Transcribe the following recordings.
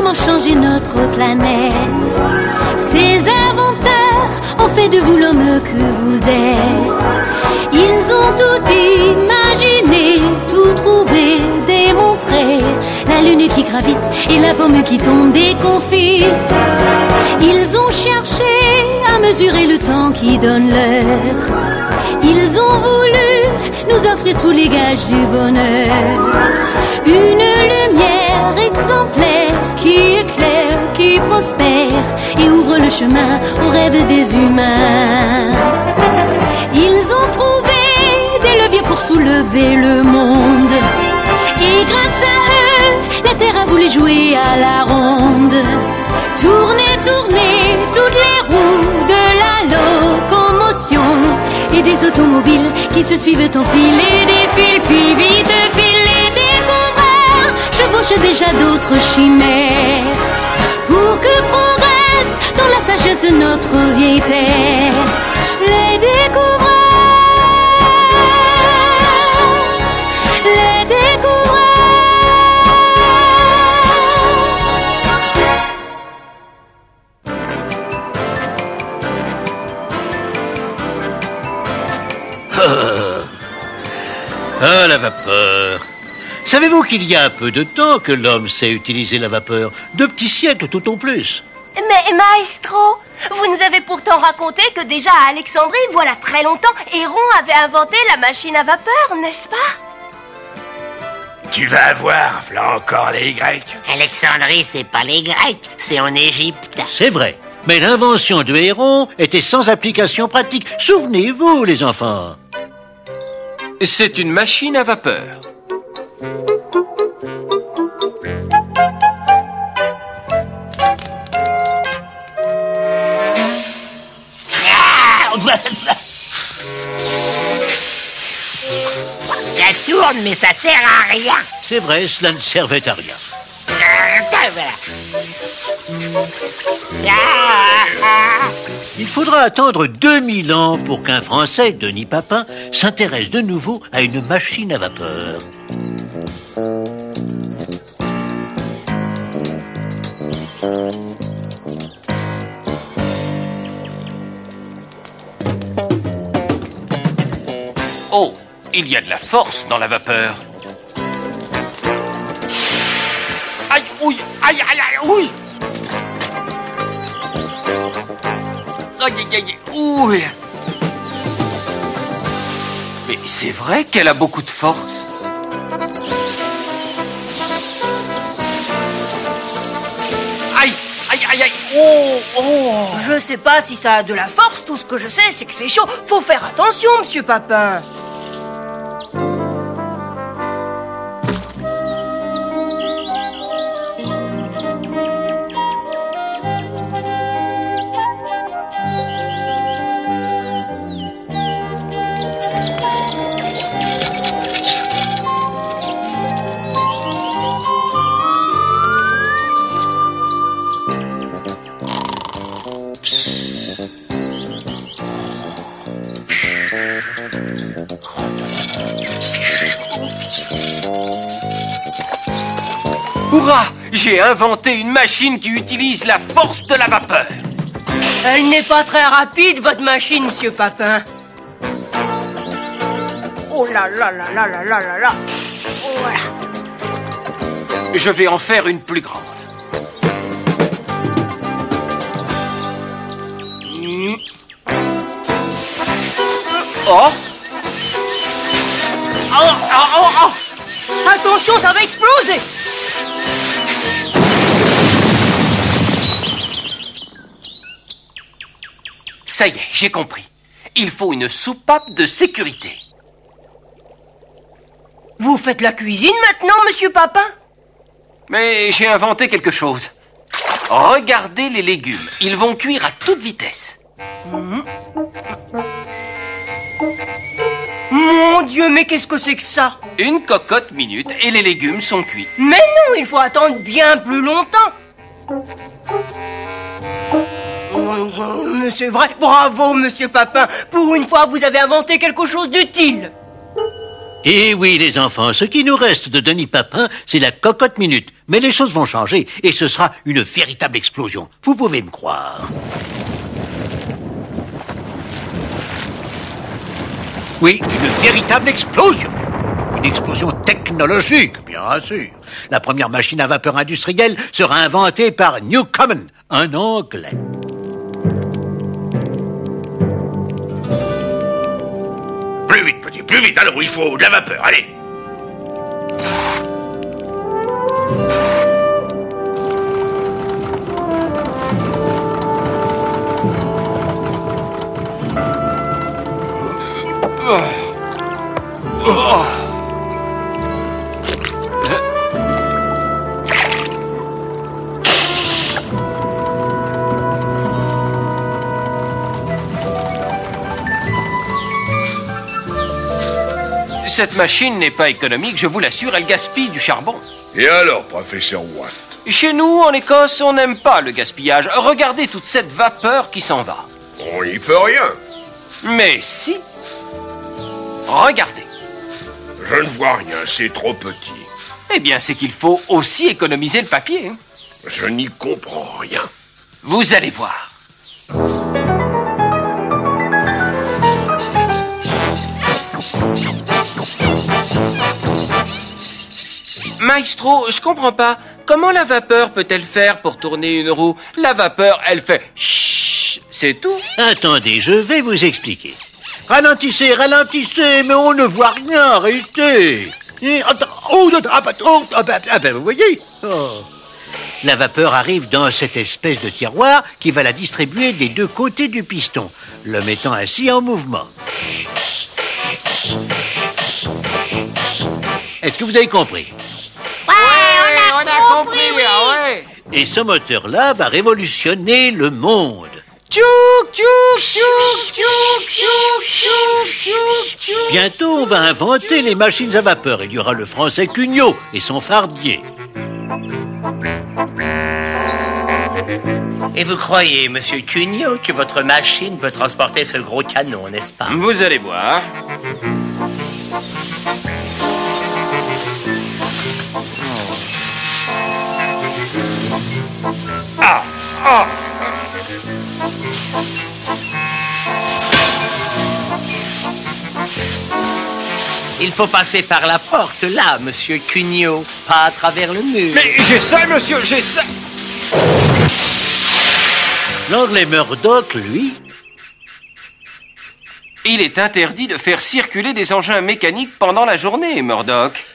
comment changer notre planète. Ces inventeurs ont fait de vous l'homme que vous êtes. Ils ont tout imaginé, tout trouvé, démontré. La lune qui gravite et la pomme qui tombe déconfite. Ils ont cherché à mesurer le temps qui donne l'heure. Ils ont voulu nous offrir tous les gages du bonheur. Une lumière exemplaire qui éclaire, qui prospère et ouvre le chemin aux rêves des humains. Ils ont trouvé des leviers pour soulever le monde. Et grâce à eux, la terre a voulu jouer à la ronde. Tourner, tourner, toutes les roues de la locomotion. Et des automobiles qui se suivent en file et défilent, puis vite filent les découvreurs. Chevauchent déjà d'autres chimères pour que progresse dans la sagesse notre vieille terre. Les découvreurs, les découvreurs. Ah, la vapeur. Savez-vous qu'il y a peu de temps que l'homme sait utiliser la vapeur? 2 petits siècles tout au plus. Mais maestro, vous nous avez pourtant raconté que déjà à Alexandrie, voilà très longtemps, Héron avait inventé la machine à vapeur, n'est-ce pas? Tu vas voir, v'là encore les Grecs. Alexandrie, c'est pas les Grecs, c'est en Égypte. C'est vrai. Mais l'invention de Héron était sans application pratique. Souvenez-vous, les enfants. C'est une machine à vapeur. Ça tourne, mais ça sert à rien. C'est vrai, cela ne servait à rien. Il faudra attendre 2000 ans pour qu'un Français, Denis Papin, s'intéresse de nouveau à une machine à vapeur. Oh, il y a de la force dans la vapeur. Aïe, ouille, aïe, aïe, aïe, ouille. Aïe, aïe, aïe, ouille. Mais c'est vrai qu'elle a beaucoup de force. Aïe, aïe, aïe, aïe, oh, oh. Je sais pas si ça a de la force, tout ce que je sais, c'est que c'est chaud. Faut faire attention, monsieur Papin. Hurrah! J'ai inventé une machine qui utilise la force de la vapeur. Elle n'est pas très rapide, votre machine, monsieur Papin. Oh là là là là là là là là. Oh, voilà. Je vais en faire une plus grande. Oh! Oh, oh, oh, oh. Attention, ça va exploser. Ça y est, j'ai compris. Il faut une soupape de sécurité. Vous faites la cuisine maintenant, monsieur Papin? Mais j'ai inventé quelque chose. Regardez les légumes. Ils vont cuire à toute vitesse. Mon Dieu, mais qu'est-ce que c'est que ça? Une cocotte minute et les légumes sont cuits. Mais non, il faut attendre bien plus longtemps. Mais c'est vrai, bravo, monsieur Papin. Pour une fois, vous avez inventé quelque chose d'utile. Et oui, les enfants, ce qui nous reste de Denis Papin, c'est la cocotte minute. Mais les choses vont changer et ce sera une véritable explosion. Vous pouvez me croire. Oui, une véritable explosion. Une explosion technologique, bien sûr. La première machine à vapeur industrielle sera inventée par Newcomen, un Anglais. Plus vite, petit, plus vite. Alors, il faut de la vapeur, allez. Cette machine n'est pas économique, je vous l'assure, elle gaspille du charbon. Et alors, professeur Watt? Chez nous, en Écosse, on n'aime pas le gaspillage. Regardez toute cette vapeur qui s'en va. On n'y peut rien. Mais si. Regardez. Je ne vois rien, c'est trop petit. Eh bien, c'est qu'il faut aussi économiser le papier. Je n'y comprends rien. Vous allez voir. Maestro, je comprends pas. Comment la vapeur peut-elle faire pour tourner une roue? La vapeur, elle fait chut, c'est tout. Attendez, je vais vous expliquer. Ralentissez, ralentissez, mais on ne voit rien, arrêtez. Vous voyez? Oh. La vapeur arrive dans cette espèce de tiroir qui va la distribuer des deux côtés du piston, le mettant ainsi en mouvement. Est-ce que vous avez compris? On a compris, oui. Et ce moteur-là va révolutionner le monde. Tchouk, tchouk, tchouk, tchouk, tchouk, tchouk, tchouk, tchouk. Bientôt, on va inventer les machines à vapeur. Il y aura le français Cugnot et son fardier. Et vous croyez, monsieur Cugnot, que votre machine peut transporter ce gros canon, n'est-ce pas? Vous allez voir. Il faut passer par la porte, là, monsieur Cugnot, pas à travers le mur. Mais j'essaie, monsieur, j'essaie. L'anglais Murdoch, lui... Il est interdit de faire circuler des engins mécaniques pendant la journée, Murdoch.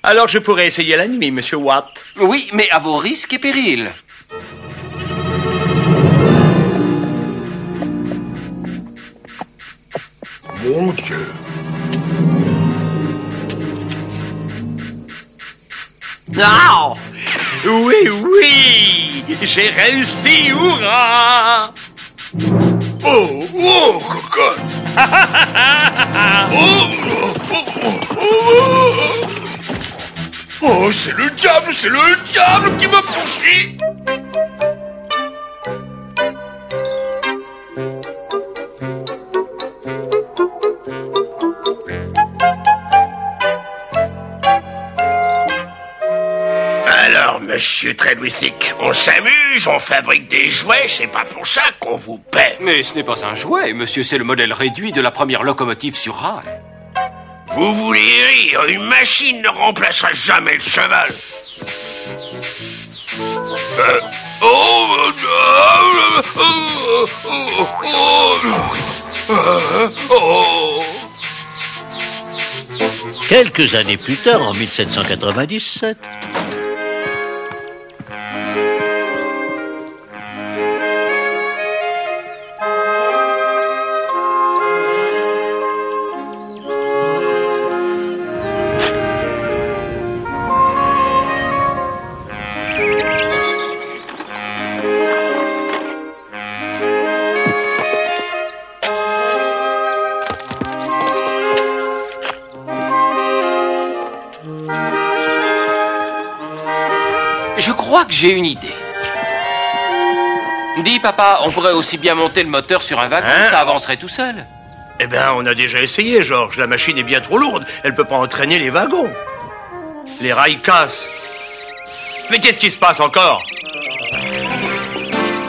Alors je pourrais essayer la nuit, monsieur Watt. Oui, mais à vos risques et périls. Mon Dieu. Ah! Oui, oui! J'ai réussi, hurrah! Oh, cocotte. Oh, c'est le diable qui m'a poursuivi. Alors, monsieur Tredwithick, on s'amuse, on fabrique des jouets, c'est pas pour ça qu'on vous paie. Mais ce n'est pas un jouet, monsieur, c'est le modèle réduit de la première locomotive sur rail. Vous voulez rire, une machine ne remplacera jamais le cheval. Quelques années plus tard, en 1797... Je crois que j'ai une idée. Dis, papa, on pourrait aussi bien monter le moteur sur un wagon, ça avancerait tout seul. Eh ben, on a déjà essayé, Georges. La machine est bien trop lourde. Elle peut pas entraîner les wagons. Les rails cassent. Mais qu'est-ce qui se passe encore?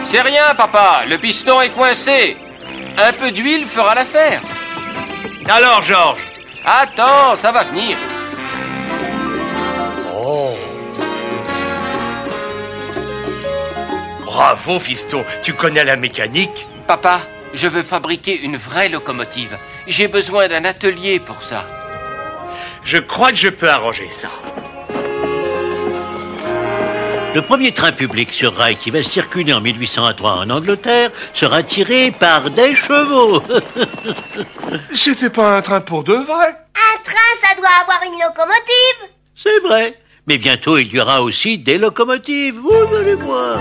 C'est rien, papa. Le piston est coincé. Un peu d'huile fera l'affaire. Alors, Georges? Attends, ça va venir. Oh. Bravo, fiston. Tu connais la mécanique? Papa, je veux fabriquer une vraie locomotive. J'ai besoin d'un atelier pour ça. Je crois que je peux arranger ça. Le premier train public sur rail qui va circuler en 1803 en Angleterre sera tiré par des chevaux. C'était pas un train pour de vrai? Un train, ça doit avoir une locomotive. C'est vrai. Mais bientôt, il y aura aussi des locomotives. Vous allez voir.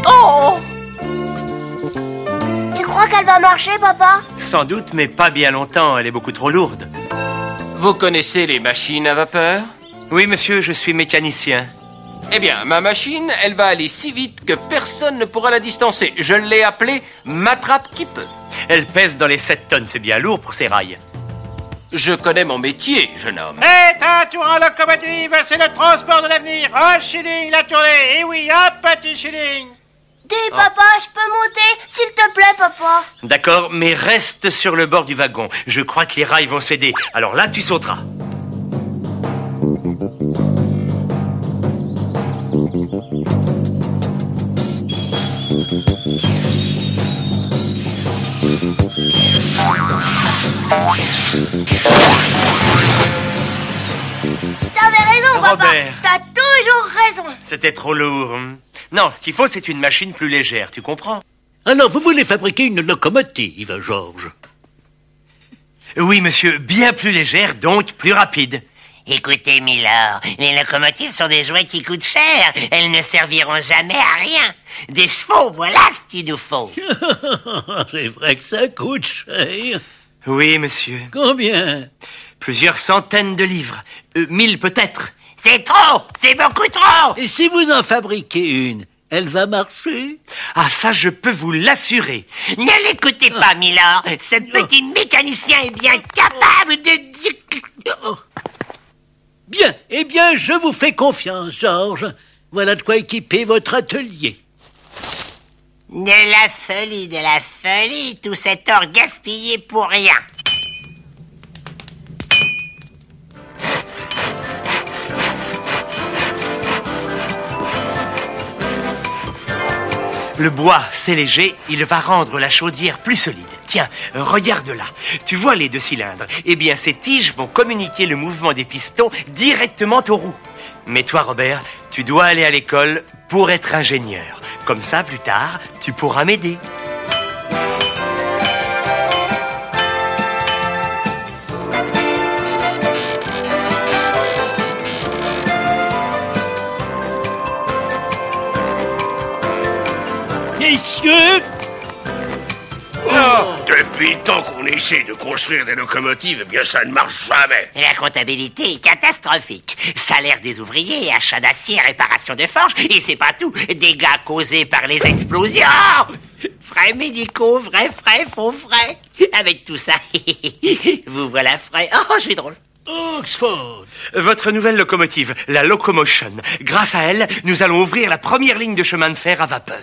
Oh! Tu crois qu'elle va marcher, papa? Sans doute, mais pas bien longtemps. Elle est beaucoup trop lourde. Vous connaissez les machines à vapeur? Oui, monsieur, je suis mécanicien. Eh bien, ma machine, elle va aller si vite que personne ne pourra la distancer. Je l'ai appelée M'attrape qui peut. Elle pèse dans les 7 tonnes. C'est bien lourd pour ses rails. Je connais mon métier, jeune homme. Attention en locomotive, c'est le transport de l'avenir. Un shilling la tournée. Et oui, un petit shilling. Dis, papa, je peux monter? S'il te plaît, papa. D'accord, mais reste sur le bord du wagon. Je crois que les rails vont céder. Alors là, tu sauteras. T'avais raison, papa. Robert. T'as toujours raison. C'était trop lourd. Non, ce qu'il faut, c'est une machine plus légère, tu comprends? Alors, vous voulez fabriquer une locomotive, Georges? Oui, monsieur, bien plus légère, donc plus rapide. Écoutez, Milord, les locomotives sont des jouets qui coûtent cher. Elles ne serviront jamais à rien. Des chevaux, voilà ce qu'il nous faut. C'est vrai que ça coûte cher. Oui, monsieur. Combien? Plusieurs centaines de livres. 1000 peut-être. C'est trop, c'est beaucoup trop. Et si vous en fabriquez une, elle va marcher? Ah, ça, je peux vous l'assurer. Ne l'écoutez pas, Milord. Ce petit mécanicien est bien capable de dire... Bien, eh bien, je vous fais confiance, Georges. Voilà de quoi équiper votre atelier. De la folie, tout cet or gaspillé pour rien. Le bois, c'est léger, il va rendre la chaudière plus solide. Tiens, regarde là. Tu vois les 2 cylindres? Eh bien, ces tiges vont communiquer le mouvement des pistons directement aux roues. Mais toi, Robert, tu dois aller à l'école pour être ingénieur. Comme ça, plus tard, tu pourras m'aider. Messieurs! Depuis le temps qu'on essaie de construire des locomotives, eh bien ça ne marche jamais. La comptabilité est catastrophique. Salaire des ouvriers, achat d'acier, réparation de forges, et c'est pas tout. Dégâts causés par les explosions. Frais médicaux, vrais frais, faux frais. Avec tout ça, vous voilà frais. Oh, je suis drôle. Oxford. Votre nouvelle locomotive, la Locomotion. Grâce à elle, nous allons ouvrir la première ligne de chemin de fer à vapeur.